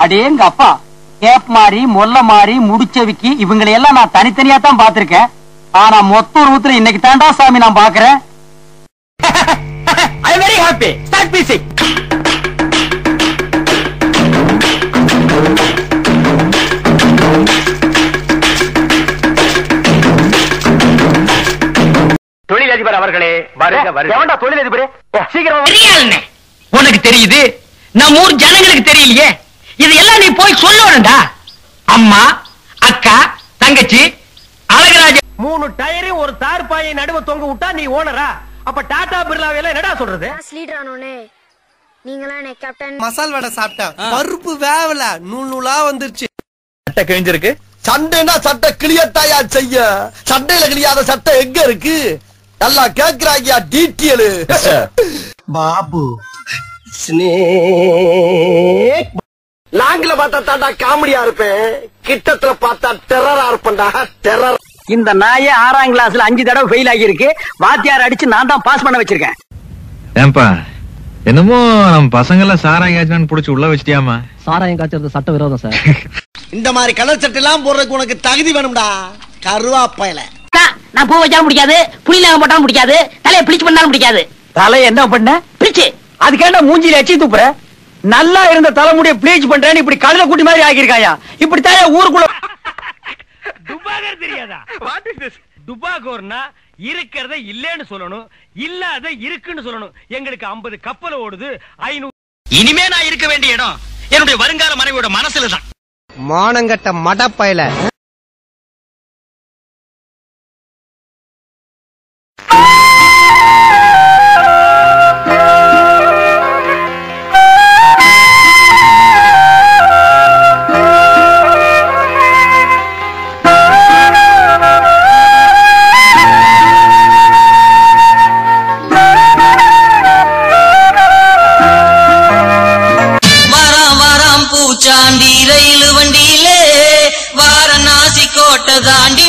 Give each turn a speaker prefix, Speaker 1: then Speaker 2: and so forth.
Speaker 1: அடேங்க அப்பா, கேப் மாறி மொல்ல மாறி முடிச்சவிக்கி இவங்களை எல்லாம் நான் தனித்தனியா தான் பாத்திருக்கேன். ஆனா மொத்த உருவத்துல இன்னைக்கு தாண்டா சாமி நான் பாக்குறேன். I am very happy. Start music. தொழிலதிபர் அவர்களே வருக வருக. எவன்டா தொழிலதிபரே? சீக்கிரம். உனக்கு தெரியுது, நம்ம ஊர் ஜனங்களுக்கு தெரியலையே. இது எல்லாம் நீ போய் சொல்லணும்டா. அம்மா, அக்கா, தங்கச்சி, அழகராஜ 3 டயரையும் ஒரு தார்பாயை நடுவ தொங்க விட்டா நீ ஓனரா? அப்ப டாடா பிர்லாவேல என்னடா சொல்றது?
Speaker 2: லீடர் ஆனோனே நீங்களா என்ன கேப்டன்?
Speaker 3: மசால் வடை சாப்பிட்டா பருப்பு வேவல நூலா வந்துருச்சு.
Speaker 4: சட்டை கிழிஞ்சிருக்கு.
Speaker 3: சண்டைனா சட்டை கிளியத்தாயா செய்ய. சண்டையில கிளியாத சட்டை எங்க இருக்கு? நல்லா கேக்குறாங்க டீட்டெயில். பாபு ஸ்னேக் லாங்கில பார்த்தா தாண்டா காமெடியா இருப்பேன், கிட்டத்துல பார்த்தா டெரரா இருப்பேன்டா. டெரர்.
Speaker 1: இந்த நாயே 6ஆம் கிளாஸ்ல 5 தடவை ஃபெயில் ஆகி இருக்கு. வாத்தியார் அடிச்சு நான் தான் பாஸ் பண்ண வச்சிருக்கேன்.
Speaker 4: ஏன்பா என்னமோ நம்ம பசங்க எல்லாம் சாராயம் காய்ச்சான்னு புடிச்சு உள்ள வச்சிட்டியாமா?
Speaker 5: சாராயம் காய்ச்சறது சட்ட விரோதம் சார்.
Speaker 3: இந்த மாதிரி கலர் சட்டை எல்லாம் போடுறதுக்கு உனக்கு தகுதி வேணும்டா கருவாப்பையில.
Speaker 6: நான் பூ வச்சாலும் பிடிக்காது, புளியில போட்டாலும் பிடிக்காது, தலையை பிடிச்சு பண்ணாலும் பிடிக்காது.
Speaker 1: தலை என்ன பண்ண? பிடிச்சு. அதுக்கேண்டா மூஞ்சில எச்சி துப்புற? நல்லா இருந்த தலைமுடிய ப்ளீச் பண்றேன்னு இப்படி கடலை குட்டி மாதிரி ஆகிருக்காயா? இப்படி தாயா ஊருக்குள்ள துபாகர் தெரியாதா? What is this? துபாகோர்னா இருக்கிறத இல்லன்னு சொல்லணும், இல்லாத இருக்குன்னு சொல்லணும். எங்களுக்கு 50 கப்பல் ஓடுது, 500. இனிமே நான் இருக்க வேண்டிய இடம் என்னுடைய வருங்கால மனைவியோட மனசுல தான்.
Speaker 3: மானங்கட்ட மடப்பையில.
Speaker 7: பூச்சாண்டி ரயில் வண்டியிலே வாரணாசி கோட்டை தாண்டி